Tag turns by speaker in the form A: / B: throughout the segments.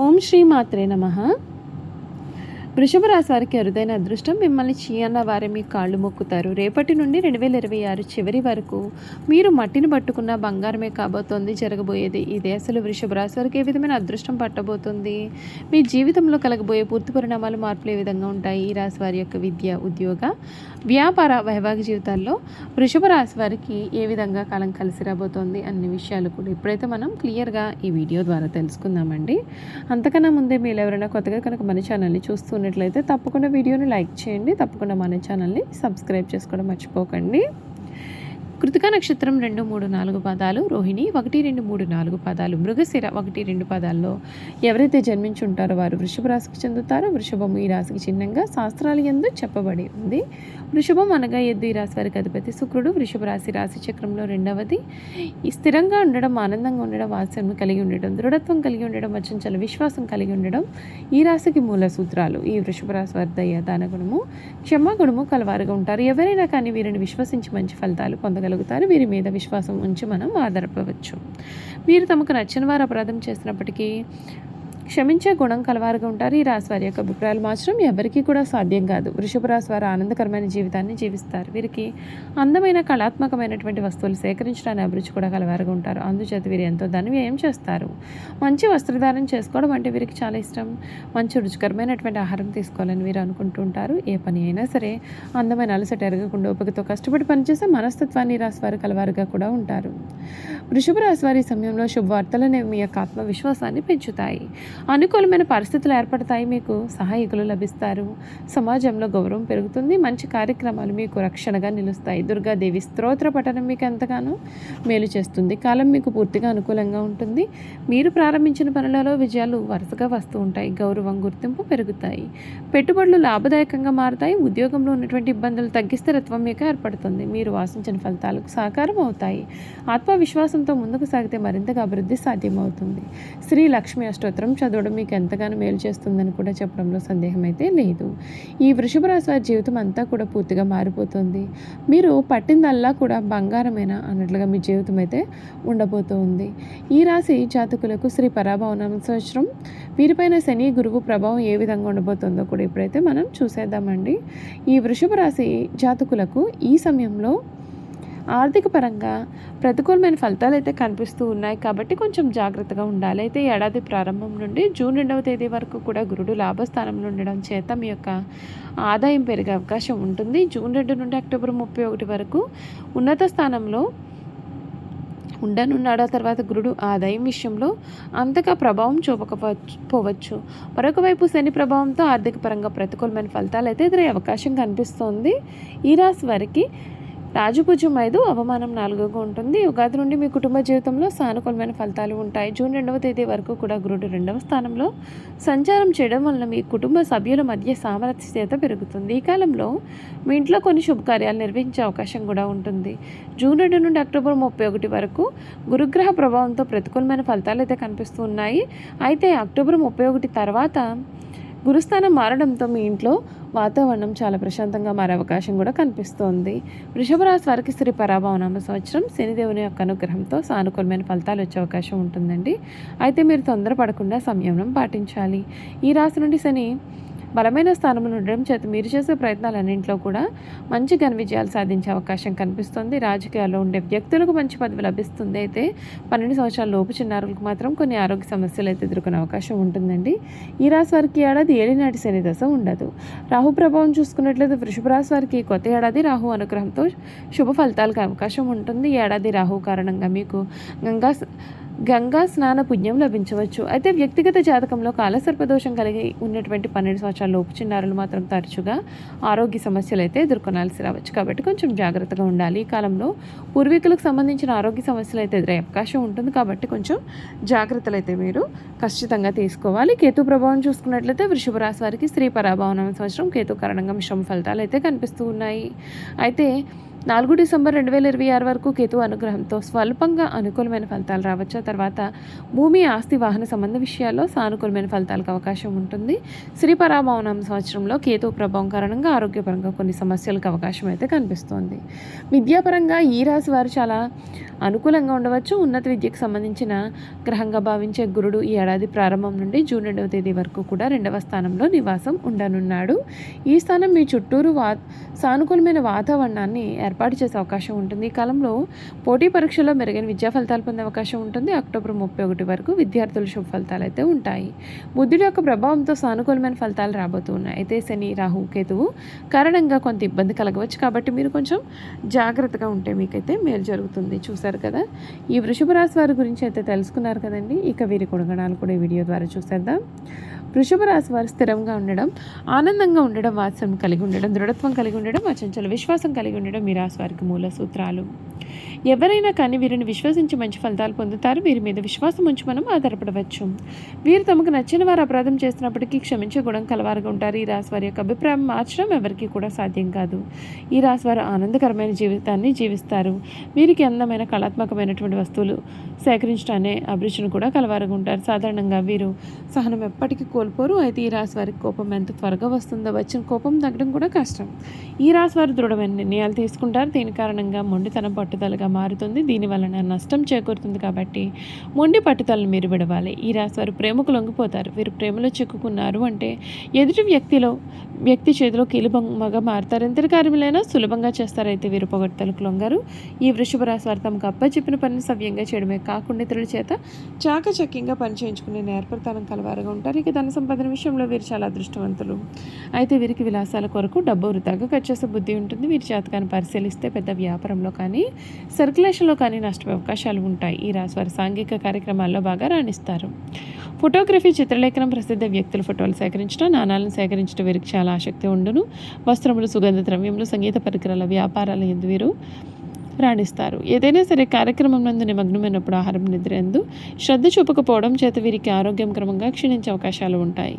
A: ఓం శ్రీ మాత్రే నమః. వృషభ రాశి వారికి అరుదైన అదృష్టం. మిమ్మల్ని చీ అన్న వారే మీ కాళ్ళు మొక్కుతారు. రేపటి నుండి 2026 చివరి వరకు మీరు మట్టిని పట్టుకున్న బంగారమే కాబోతోంది జరగబోయేది. ఇదే అసలు వృషభ రాశి వారికి ఏ విధమైన అదృష్టం పట్టబోతుంది, మీ జీవితంలో కలగబోయే పూర్తి పరిణామాలు మార్పులు ఏ విధంగా ఉంటాయి, ఈ రాశి వారి యొక్క విద్య, ఉద్యోగ, వ్యాపార, వైవాహిక జీవితాల్లో వృషభ రాశి వారికి ఏ విధంగా కాలం కలిసి రాబోతోంది అన్ని విషయాలు కూడా ఇప్పుడైతే మనం క్లియర్గా ఈ వీడియో ద్వారా తెలుసుకుందామండి. అంతకన్నా ముందే మీరు ఎవరైనా కొత్తగా కనుక మన ఛానల్ని చూస్తున్నట్లయితే తప్పకుండా వీడియోని లైక్ చేయండి. తప్పకుండా మన ఛానల్ని సబ్స్క్రైబ్ చేసుకోవడం మర్చిపోకండి. కృతికా నక్షత్రం 2, 3, 4 పాదాలు, రోహిణి 1, 2, 3, 4 పాదాలు, మృగశిర 1, 2 పాదాల్లో ఎవరైతే జన్మించి ఉంటారో వారు వృషభ రాశికి చెందుతారో. వృషభం ఈ రాశికి చిహ్నంగా శాస్త్రాల యందు చెప్పబడి ఉంది. వృషభం అనగా ఎద్దు. ఈ రాశి వారికి అధిపతి శుక్రుడు. వృషభ రాశి రాశి చక్రంలో రెండవది. ఈ స్థిరంగా ఉండడం, ఆనందంగా ఉండడం, వాత్సల్యం కలిగి ఉండడం, దృఢత్వం కలిగి ఉండడం, అచంచల విశ్వాసం కలిగి ఉండడం ఈ రాశికి మూల సూత్రాలు. ఈ వృషభ రాశి వారి దయ, దాన గుణము, క్షమాగుణము కలవారుగా ఉంటారు. ఎవరైనా కానీ వీరిని విశ్వసించి మంచి ఫలితాలు పొందగలుగుతారు. వీరి మీద విశ్వాసం ఉంచి మనం ఆధారపడవచ్చు. వీరు తమకు నచ్చిన వారు అపరాధం చేసినప్పటికీ క్షమించే గుణం కలవారుగా ఉంటారు. ఈ రాశి వారి యొక్క అభిప్రాయాలు మార్చడం ఎవరికీ కూడా సాధ్యం కాదు. వృషభ రాశి వారు ఆనందకరమైన జీవితాన్ని జీవిస్తారు. వీరికి అందమైన కళాత్మకమైనటువంటి వస్తువులు సేకరించడానికి అభిరుచి కూడా కలవారుగా ఉంటారు. అందుచేత వీరు ఎంతో ధనం వ్యయం చేస్తారు. మంచి వస్త్రధారణ చేసుకోవడం అంటే వీరికి చాలా ఇష్టం. మంచి రుచికరమైనటువంటి ఆహారం తీసుకోవాలని వీరు అనుకుంటూ ఉంటారు. ఏ పని అయినా సరే అందమైన అలసట ఎరగకుండా ఓపికతో కష్టపడి పనిచేసే మనస్తత్వాన్ని రాశి వారు కలవారుగా కూడా ఉంటారు. వృషభ రాశి వారి సమయంలో శుభవార్తలనే మీ యొక్క ఆత్మవిశ్వాసాన్ని పెంచుతాయి. అనుకూలమైన పరిస్థితులు ఏర్పడతాయి. మీకు సహాయకులు లభిస్తారు. సమాజంలో గౌరవం పెరుగుతుంది. మంచి కార్యక్రమాలు మీకు రక్షణగా నిలుస్తాయి. దుర్గాదేవి స్తోత్ర పఠనం మీకు ఎంతగానో మేలు చేస్తుంది. కాలం మీకు పూర్తిగా అనుకూలంగా ఉంటుంది. మీరు ప్రారంభించిన పనులలో విజయాలు వరుసగా వస్తూ ఉంటాయి. గౌరవం, గుర్తింపు పెరుగుతాయి. పెట్టుబడులు లాభదాయకంగా మారుతాయి. ఉద్యోగంలో ఉన్నటువంటి ఇబ్బందులు తగ్గి స్థిరత్వం మీకు ఏర్పడుతుంది. మీరు ఆశించిన ఫలితాలకు సాకారం అవుతాయి. ఆత్మవిశ్వాసంతో ముందుకు సాగితే మరింతగా అభివృద్ధి సాధ్యమవుతుంది. శ్రీ లక్ష్మి అష్టోత్తరం చదవడం మీకు ఎంతగానో మేలు చేస్తుందని కూడా చెప్పడంలో సందేహం అయితే లేదు. ఈ వృషభ రాశి వారి జీవితం అంతా కూడా పూర్తిగా మారిపోతుంది. మీరు పట్టిందల్లా కూడా బంగారమేనా అన్నట్లుగా మీ జీవితం అయితే ఉండబోతుంది. ఈ రాశి జాతకులకు శ్రీ పరాభవనామ సంవత్సరం. వీరిపైన శని, గురువు ప్రభావం ఏ విధంగా ఉండబోతుందో కూడా ఇప్పుడైతే మనం చూసేద్దామండి. ఈ వృషభ రాశి జాతకులకు ఈ సమయంలో ఆర్థిక పరంగా ప్రతికూలమైన ఫలితాలు అయితే కనిపిస్తూ ఉన్నాయి. కాబట్టి కొంచెం జాగ్రత్తగా ఉండాలి. అయితే ఏడాది ప్రారంభం నుండి జూన్ 2వ తేదీ వరకు కూడా గురుడు లాభస్థానంలో ఉండడం చేత మీ యొక్క ఆదాయం పెరిగే అవకాశం ఉంటుంది. జూన్ 2 నుండి అక్టోబర్ 31 వరకు ఉన్నత స్థానంలో ఉండనున్నాడు. ఆ తర్వాత గురుడు ఆదాయం విషయంలో అంతగా ప్రభావం చూపకపోవచ్చు. మరొక వైపు శని ప్రభావంతో ఆర్థిక పరంగా ప్రతికూలమైన ఫలితాలు అయితే ఎదురయ్యే అవకాశం కనిపిస్తోంది. ఈ రాశి వారికి రాజుభుజం 5, అవమానం 4గా ఉంటుంది. ఉగాది నుండి మీ కుటుంబ జీవితంలో సానుకూలమైన ఫలితాలు ఉంటాయి. జూన్ 2వ తేదీ వరకు కూడా గురుడు 2వ స్థానంలో సంచారం చేయడం వలన మీ కుటుంబ సభ్యుల మధ్య సామరస్యత పెరుగుతుంది. ఈ కాలంలో మీ ఇంట్లో కొన్ని శుభకార్యాలు నిర్వహించే అవకాశం కూడా ఉంటుంది. జూన్ 2 నుండి అక్టోబర్ 31 వరకు గురుగ్రహ ప్రభావంతో ప్రతికూలమైన ఫలితాలు అయితే కనిపిస్తూ ఉన్నాయి. అయితే అక్టోబర్ 31 తర్వాత గురుస్థానం మారడంతో మీ ఇంట్లో వాతావరణం చాలా ప్రశాంతంగా మారే అవకాశం కూడా కనిపిస్తోంది. వృషభ రాశి వారికి శ్రీ పరాభవనామ సంవత్సరం. శనిదేవుని యొక్క అనుగ్రహంతో సానుకూలమైన ఫలితాలు వచ్చే అవకాశం ఉంటుందండి. అయితే మీరు తొందరపడకుండా సంయమనం పాటించాలి. ఈ రాశి నుండి శని బలమైన స్థానంలో ఉండడం చేత మీరు చేసే ప్రయత్నాలన్నింటిలో కూడా మంచి ఘన విజయాలు సాధించే అవకాశం కనిపిస్తుంది. రాజకీయాల్లో ఉండే వ్యక్తులకు మంచి పదవి లభిస్తుంది. అయితే 12 సంవత్సరాల లోపు చిన్నారులకు మాత్రం కొన్ని ఆరోగ్య సమస్యలు అయితే ఎదుర్కొనే అవకాశం ఉంటుందండి. ఈ రాశి వారికి ఏడాది ఏలినాటి శని దశ ఉండదు. రాహు ప్రభావం చూసుకున్నట్లయితే వృషభ రాశి వారికి కొత్త ఏడాది రాహు అనుగ్రహంతో శుభ ఫలితాలకు అవకాశం ఉంటుంది. ఏడాది రాహు కారణంగా మీకు గంగా స్నాన పుణ్యం లభించవచ్చు. అయితే వ్యక్తిగత జాతకంలో కాలసర్పదోషం కలిగి ఉన్నటువంటి 12 సంవత్సరాల లోపు చిన్నారులు మాత్రం తరచుగా ఆరోగ్య సమస్యలు అయితే ఎదుర్కొనాల్సి రావచ్చు. కాబట్టి కొంచెం జాగ్రత్తగా ఉండాలి. ఈ కాలంలో పూర్వీకులకు సంబంధించిన ఆరోగ్య సమస్యలు అయితే ఎదురయ్యే అవకాశం ఉంటుంది. కాబట్టి కొంచెం జాగ్రత్తలు అయితే మీరు ఖచ్చితంగా తీసుకోవాలి. కేతు ప్రభావం చూసుకున్నట్లయితే వృషభ రాశి వారికి శ్రీ పరాభవనామ సంవత్సరం. కేతు కారణంగా మిశ్రమ ఫలితాలు అయితే కనిపిస్తూ ఉన్నాయి. అయితే 4 డిసెంబర్ 2026 వరకు కేతు అనుగ్రహంతో స్వల్పంగా అనుకూలమైన ఫలితాలు రావచ్చు. తర్వాత భూమి, ఆస్తి, వాహన సంబంధ విషయాల్లో సానుకూలమైన ఫలితాలకు అవకాశం ఉంటుంది. శ్రీ పరాభవనం సంవత్సరంలో కేతు ప్రభావం కారణంగా ఆరోగ్యపరంగా కొన్ని సమస్యలకు అవకాశం అయితే కనిపిస్తోంది. విద్యాపరంగా ఈ రాశి వారు చాలా అనుకూలంగా ఉండవచ్చు. ఉన్నత విద్యకు సంబంధించిన గ్రహంగా భావించే గురుడు ఈ ఏడాది ప్రారంభం నుండి జూన్ 2వ తేదీ వరకు కూడా 2వ స్థానంలో నివాసం ఉండనున్నాడు. ఈ స్థానం మీ చుట్టూరు సానుకూలమైన వాతావరణాన్ని ఏర్పాటు చేసే అవకాశం ఉంటుంది. ఈ కాలంలో పోటీ పరీక్షల్లో మెరుగైన విద్యా ఫలితాలు పొందే అవకాశం ఉంటుంది. అక్టోబర్ 31 వరకు విద్యార్థుల శుభ ఫలితాలు అయితే ఉంటాయి. బుద్ధుడి యొక్క ప్రభావంతో సానుకూలమైన ఫలితాలు రాబోతున్నాయి. అయితే శని, రాహు, కేతువు కారణంగా కొంత ఇబ్బంది కలగవచ్చు. కాబట్టి మీరు కొంచెం జాగ్రత్తగా ఉంటే మీకైతే మేలు జరుగుతుంది. చూసారు కదా, ఈ వృషభ రాశి వారి గురించి అయితే తెలుసుకున్నారు కదండి. ఇక వీరి గుణగణాలు కూడా ఈ వీడియో ద్వారా చూసేద్దాం. వృషభ రాశి వారు స్థిరంగా ఉండడం, ఆనందంగా ఉండడం, వాత్సల్యం కలిగి ఉండడం, దృఢత్వం కలిగి ఉండడం, అచంచల విశ్వాసం కలిగి ఉండడం మీ రాశి వారికి మూల సూత్రాలు. ఎవరైనా కానీ వీరిని విశ్వసించి మంచి ఫలితాలు పొందుతారు. వీరి మీద విశ్వాసం ఉంచి మనం ఆధారపడవచ్చు. వీరు తమకు నచ్చిన వారు అపరాధం చేసినప్పటికీ క్షమించే గుణం కలవారుగా ఉంటారు. ఈ రాశి వారి యొక్క అభిప్రాయం మార్చడం ఎవరికీ కూడా సాధ్యం కాదు. ఈ రాశి వారు ఆనందకరమైన జీవితాన్ని జీవిస్తారు. వీరికి అందమైన కళాత్మకమైనటువంటి వస్తువులు సేకరించడానే అభిరుచిని కూడా కలవారుగా ఉంటారు. సాధారణంగా వీరు సహనం ఎప్పటికీ కోల్పోరు. అయితే ఈ రాశి వారికి కోపం ఎంత త్వరగా వస్తుందో వచ్చిన కోపం తగ్గడం కూడా కష్టం. ఈ రాశి వారు దృఢమైన నిర్ణయాలు తీసుకుంటారు. దీని కారణంగా మొండితనం పట్టుదలగా మారుతుంది. దీనివలన నష్టం చేకూరుతుంది. కాబట్టి మొండి పట్టుదలను మీరు విడవాలి. ఈ రాశి వారు ప్రేమకు లొంగిపోతారు. వీరు ప్రేమలో చిక్కుకున్నారు అంటే ఎదుటి వ్యక్తి చేతిలో కీలుబొమ్మగా మారుతారు. ఎంత కార్యములైనా సులభంగా చేస్తారు. అయితే వీరు పొగడ్తలకు లొంగరు. ఈ వృషభ రాశి వారు తమకు అప్పచెప్పిన పనిని సవ్యంగా చేయడమే కాకుండా ఇతరుల చేత చాకచక్యంగా పనిచేయించుకునే నేర్పరితనం కలవారుగా ఉంటారు. ఇక ధన సంపాదన విషయంలో వీరు చాలా అదృష్టవంతులు. అయితే వీరికి విలాసాల కొరకు డబ్బు వృధాగా ఖర్చు చేసే బుద్ధి ఉంటుంది. వీరి జాతకాన్ని పరిశీలిస్తే పెద్ద వ్యాపారంలో కానీ సర్క్యులేషన్లో కానీ నష్టపోయే అవకాశాలు ఉంటాయి. ఈ రాశి వారి సాంఘిక కార్యక్రమాల్లో బాగా రాణిస్తారు. ఫోటోగ్రఫీ, చిత్రలేఖనం, ప్రసిద్ధ వ్యక్తుల ఫోటోలు సేకరించడం, నాణాలను సేకరించడం వీరికి చాలా ఆసక్తి ఉండును. వస్త్రములు, సుగంధ ద్రవ్యములు, సంగీత పరికరాల వ్యాపారాల యందు వీరు రాణిస్తారు. ఏదైనా సరే కార్యక్రమం నందు నిమగ్నమైనప్పుడు ఆహారం, నిద్ర యందు శ్రద్ధ చూపకపోవడం చేత వీరికి ఆరోగ్యం క్రమంగా క్షీణించే అవకాశాలు ఉంటాయి.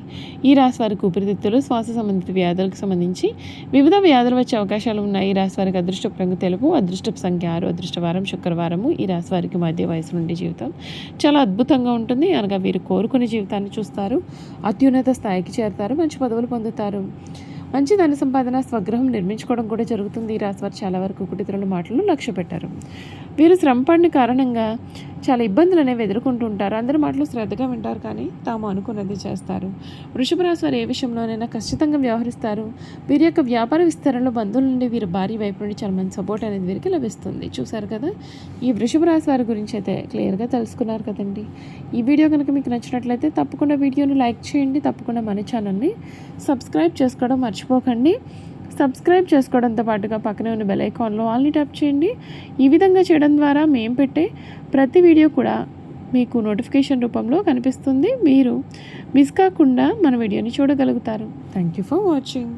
A: ఈ రాశి వారికి ఊపిరితిత్తులు, శ్వాస సంబంధిత వ్యాధులకు సంబంధించి వివిధ వ్యాధులు వచ్చే అవకాశాలు ఉన్నాయి. ఈ రాశి వారికి అదృష్టపు రంగు తెలుపు, అదృష్టపు సంఖ్య 6, అదృష్టవారం శుక్రవారము. ఈ రాశి వారికి మధ్య వయసు నుండి జీవితం చాలా అద్భుతంగా ఉంటుంది. అనగా వీరు కోరుకునే జీవితాన్ని చూస్తారు, అత్యున్నత స్థాయికి చేరుతారు, మంచి పదవులు పొందుతారు. మంచి ధన సంపాదన, స్వగృహం నిర్మించుకోవడం కూడా జరుగుతుంది. ఈ రాశి వారు చాలా వరకు కుటుంబ మాటలను లక్ష్య పెట్టారు. వీరు శ్రమపడిన కారణంగా చాలా ఇబ్బందులు అనేవి ఎదుర్కొంటూ ఉంటారు. అందరి మాటలు శ్రద్ధగా వింటారు, కానీ తాము అనుకున్నది చేస్తారు. వృషభ రాశి వారు ఏ విషయంలోనైనా ఖచ్చితంగా వ్యవహరిస్తారు. వీరి యొక్క వ్యాపార విస్తరణలో బంధువుల నుండి వీరి భారీ వైపు నుండి చాలా మంచి సపోర్ట్ అనేది వీరికి లభిస్తుంది. చూసారు కదా, ఈ వృషభ రాశి వారి గురించి అయితే క్లియర్గా తెలుసుకున్నారు కదండి. ఈ వీడియో కనుక మీకు నచ్చినట్లయితే తప్పకుండా వీడియోని లైక్ చేయండి. తప్పకుండా మన ఛానల్ని సబ్స్క్రైబ్ చేసుకోవడం మర్చిపోకండి. సబ్స్క్రైబ్ చేసుకోవడంతో పాటుగా పక్కనే ఉన్న బెల్ ఐకాన్లో ఆల్ని ట్యాప్ చేయండి. ఈ విధంగా చేయడం ద్వారా మేము పెట్టే ప్రతి వీడియో కూడా మీకు నోటిఫికేషన్ రూపంలో కనిపిస్తుంది. మీరు మిస్ కాకుండా మన వీడియోని చూడగలుగుతారు. Thank you for watching.